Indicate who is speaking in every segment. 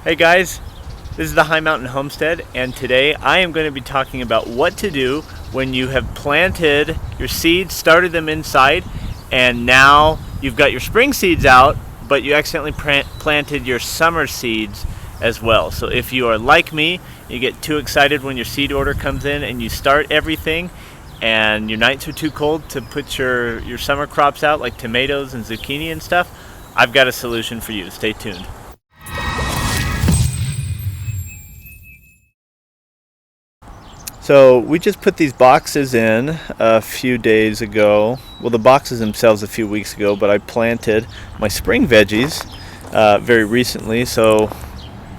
Speaker 1: Hey guys, this is the High Mountain Homestead, and today I am going to be talking about what to do when you have planted your seeds, started them inside, and now you've got your spring seeds out, but you accidentally planted your summer seeds as well. So if you are like me, you get too excited when your seed order comes in and you start everything and your nights are too cold to put your summer crops out like tomatoes and zucchini and stuff, I've got a solution for you. Stay tuned. So we just put these boxes in a few days ago. Well, the boxes themselves a few weeks ago, but I planted my spring veggies very recently. So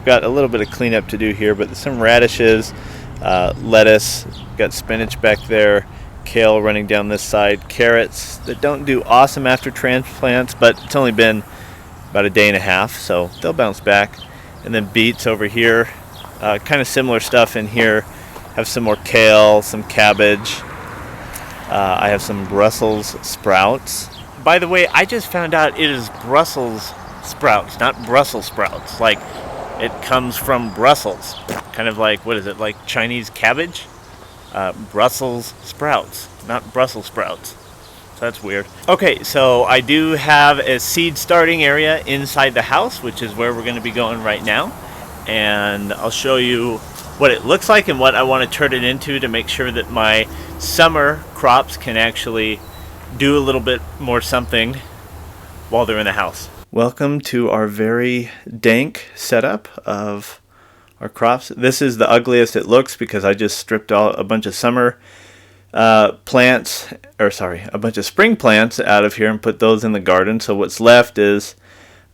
Speaker 1: got a little bit of cleanup to do here, but some radishes, lettuce, got spinach back there, kale running down this side, carrots that don't do awesome after transplants, but it's only been about a day and a half, so they'll bounce back. And then beets over here, kind of similar stuff in here. Have some more kale, some cabbage. I have some Brussels sprouts. By the way, I just found out it is Brussels sprouts, not Brussels sprouts. Like, it comes from Brussels. Kind of like, what is it, like Chinese cabbage? Brussels sprouts, not Brussels sprouts. So that's weird. Okay, so I do have a seed starting area inside the house, which is where we're going to be going right now. And I'll show you what it looks like and what I want to turn it into to make sure that my summer crops can actually do a little bit more something while they're in the house. Welcome to our very dank setup of our crops. This is the ugliest it looks because I just stripped out a bunch of summer plants, a bunch of spring plants out of here and put those in the garden. So what's left is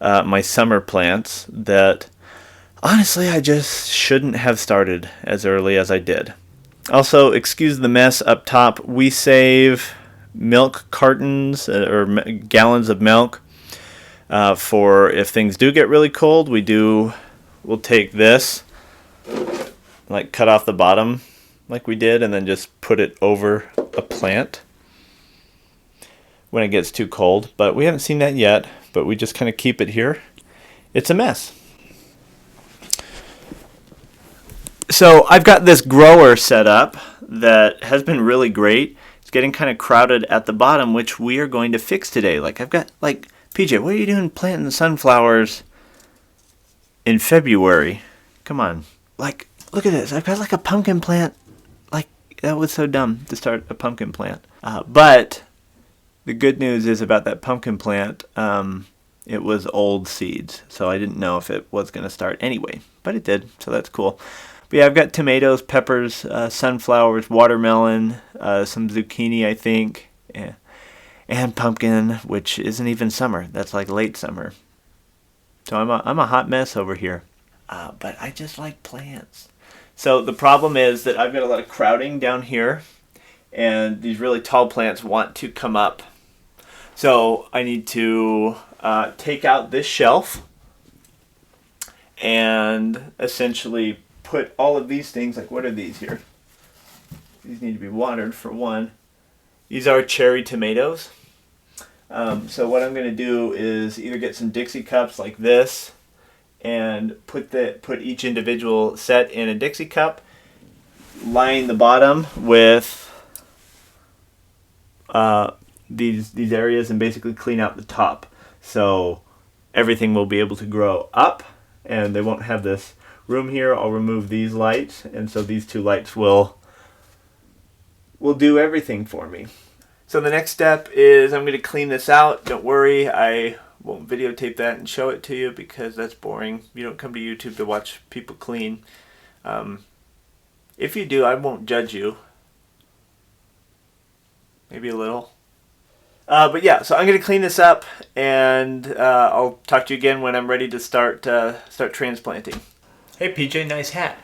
Speaker 1: my summer plants that honestly, I just shouldn't have started as early as I did. Also, excuse the mess up top. We save milk cartons or gallons of milk for if things do get really cold. We'll take this, like cut off the bottom like we did, and then just put it over a plant when it gets too cold. But we haven't seen that yet, but we just kind of keep it here. It's a mess. So I've got this grower set up that has been really great. It's getting kind of crowded at the bottom, which we are going to fix today. Like I've got, like, PJ, what are you doing planting sunflowers in February? Come on. Like, look at this. I've got like a pumpkin plant. Like, that was so dumb to start a pumpkin plant. But the good news is about that pumpkin plant, it was old seeds. So I didn't know if it was going to start anyway, but it did. So that's cool. But yeah, I've got tomatoes, peppers, sunflowers, watermelon, some zucchini, I think, and pumpkin, which isn't even summer. That's like late summer. So I'm a hot mess over here. But I just like plants. So the problem is that I've got a lot of crowding down here, and these really tall plants want to come up. So I need to take out this shelf and essentially put all of these things, like what are these here? These need to be watered for one. These are cherry tomatoes. So what I'm going to do is either get some Dixie cups like this and put each individual set in a Dixie cup, line the bottom with these areas, and basically clean out the top. So everything will be able to grow up and they won't have this room here. I'll remove these lights, and so these two lights will do everything for me. So the next step is I'm going to clean this out. Don't worry, I won't videotape that and show it to you because that's boring. You don't come to YouTube to watch people clean. If you do, I won't judge you. Maybe a little. But yeah, so I'm going to clean this up, and I'll talk to you again when I'm ready to start transplanting. Hey PJ, nice hat.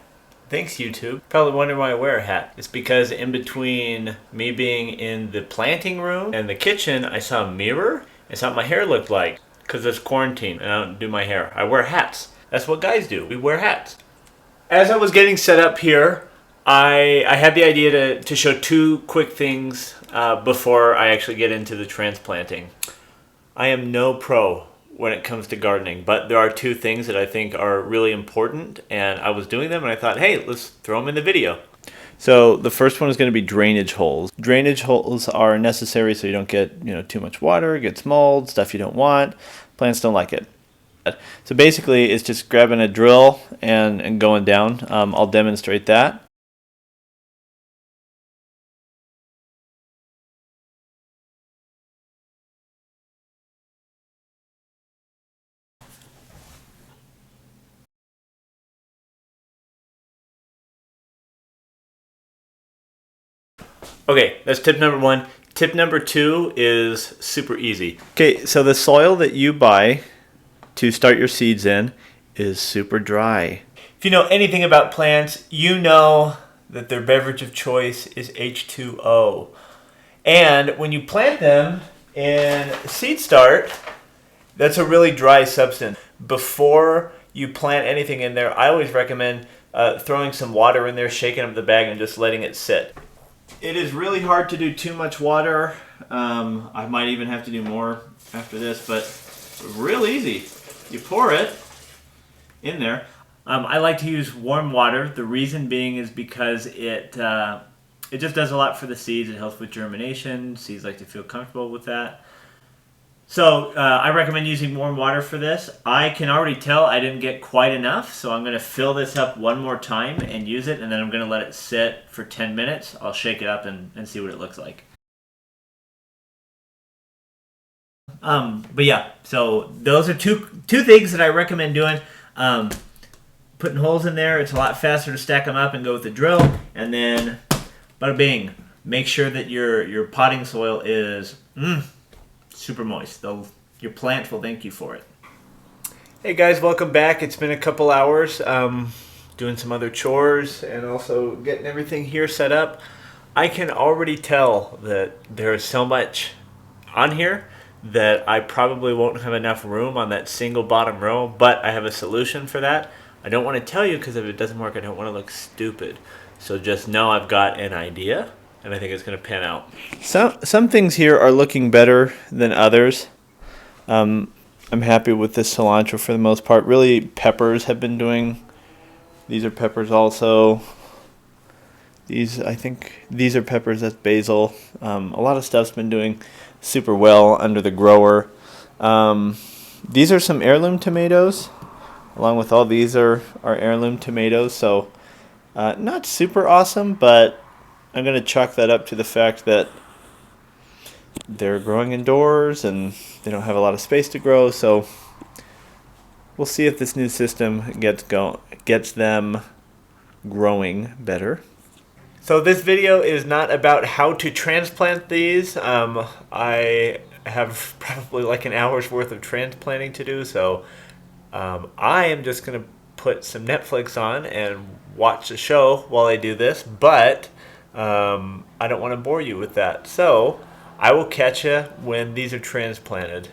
Speaker 1: Thanks YouTube. Probably wondering why I wear a hat. It's because in between me being in the planting room and the kitchen, I saw a mirror and saw what my hair looked like. Because it's quarantine and I don't do my hair. I wear hats. That's what guys do. We wear hats. As I was getting set up here, I had the idea to show two quick things before I actually get into the transplanting. I am no pro when it comes to gardening. But there are two things that I think are really important, and I was doing them and I thought, hey, let's throw them in the video. So the first one is going to be drainage holes. Drainage holes are necessary so you don't get too much water, gets mold, stuff you don't want. Plants don't like it. So basically it's just grabbing a drill and going down. I'll demonstrate that. Okay, that's tip number one. Tip number two is super easy. Okay, so the soil that you buy to start your seeds in is super dry. If you know anything about plants, you know that their beverage of choice is H2O. And when you plant them in seed start, that's a really dry substance. Before you plant anything in there, I always recommend throwing some water in there, shaking up the bag, and just letting it sit. It is really hard to do too much water. I might even have to do more after this, but real easy. You pour it in there. I like to use warm water. The reason being is because it just does a lot for the seeds. It helps with germination. Seeds like to feel comfortable with that. So I recommend using warm water for this. I can already tell I didn't get quite enough, so I'm going to fill this up one more time and use it, and then I'm going to let it sit for 10 minutes. I'll shake it up and see what it looks like. But yeah, so those are two things that I recommend doing. Putting holes in there, it's a lot faster to stack them up and go with the drill, and then bada bing. Make sure that your potting soil is super moist. Your plant will thank you for it. Hey guys, welcome back. It's been a couple hours doing some other chores and also getting everything here set up. I can already tell that there is so much on here that I probably won't have enough room on that single bottom row, but I have a solution for that. I don't want to tell you because if it doesn't work, I don't want to look stupid. So just know I've got an idea, and I think it's going to pan out. Some things here are looking better than others. I'm happy with this cilantro for the most part. Really, peppers have been doing. These are peppers also. I think these are peppers. That's basil. A lot of stuff's been doing super well under the grower. These are some heirloom tomatoes. Along with all these are heirloom tomatoes. So not super awesome, but I'm going to chalk that up to the fact that they're growing indoors and they don't have a lot of space to grow. So we'll see if this new system gets them growing better. So this video is not about how to transplant these. I have probably like an hour's worth of transplanting to do. So I am just going to put some Netflix on and watch the show while I do this. But I don't want to bore you with that. So I will catch you when these are transplanted.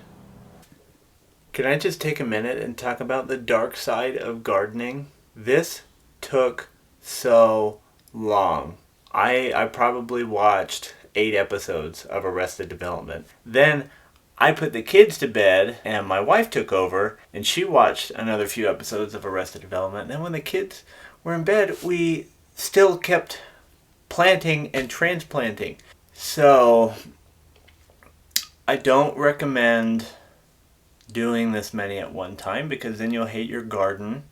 Speaker 1: Can I just take a minute and talk about the dark side of gardening? This took so long. I probably watched 8 episodes of Arrested Development. Then I put the kids to bed and my wife took over and she watched another few episodes of Arrested Development. And then when the kids were in bed, we still kept planting and transplanting. So I don't recommend doing this many at one time because then you'll hate your garden.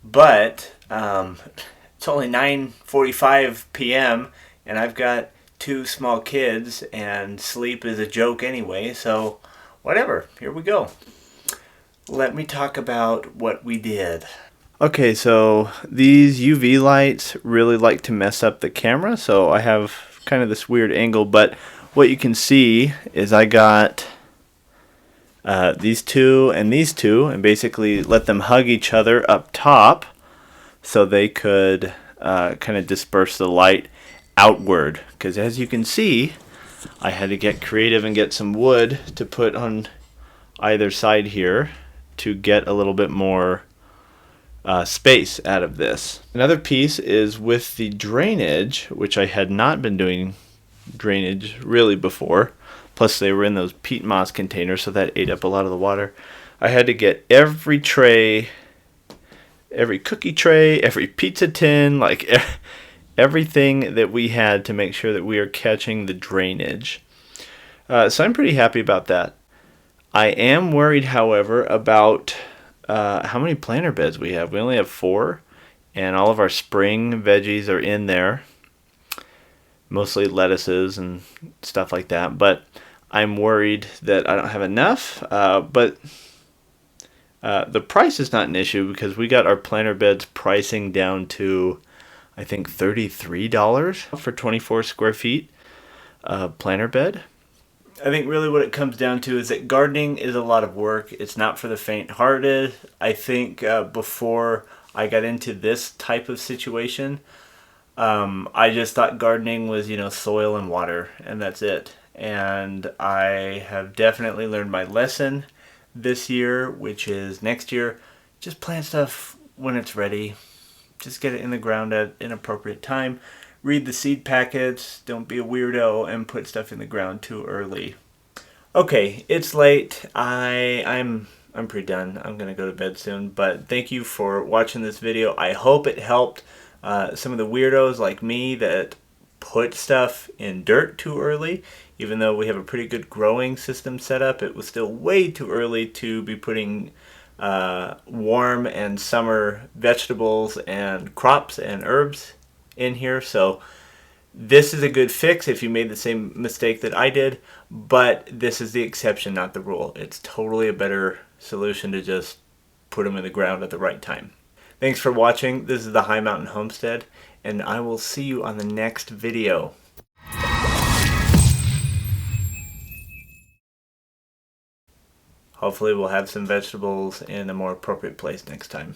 Speaker 1: But it's only 9:45 p.m. and I've got 2 small kids and sleep is a joke anyway, so whatever, here we go. Let me talk about what we did. Okay, so these UV lights really like to mess up the camera, so I have kind of this weird angle, but what you can see is I got these two, and basically let them hug each other up top so they could kind of disperse the light outward, because as you can see, I had to get creative and get some wood to put on either side here to get a little bit more space out of this. Another piece is with the drainage, which I had not been doing drainage really before, Plus they were in those peat moss containers, so that ate up a lot of the water. I had to get every tray, every cookie tray, every pizza tin, like everything that we had to make sure that we are catching the drainage. So I'm pretty happy about that. I am worried, however, about how many planter beds we have. We only have 4, and all of our spring veggies are in there, mostly lettuces and stuff like that. But I'm worried that I don't have enough. But the price is not an issue because we got our planter beds pricing down to, I think, $33 for 24 square feet planter bed. I think really what it comes down to is that gardening is a lot of work. It's not for the faint-hearted. I think before I got into this type of situation, I just thought gardening was, soil and water, and that's it. And I have definitely learned my lesson this year, which is next year, just plant stuff when it's ready. Just get it in the ground at an appropriate time. Read the seed packets. Don't be a weirdo and put stuff in the ground too early. Okay, it's late. I'm pretty done. I'm gonna go to bed soon. But thank you for watching this video. I hope it helped some of the weirdos like me that put stuff in dirt too early. Even though we have a pretty good growing system set up, it was still way too early to be putting warm and summer vegetables and crops and herbs in here. So this is a good fix if you made the same mistake that I did, but this is the exception, not the rule. It's totally a better solution to just put them in the ground at the right time. Thanks for watching. This is the High Mountain Homestead, and I will see you on the next video. Hopefully we'll have some vegetables in a more appropriate place next time.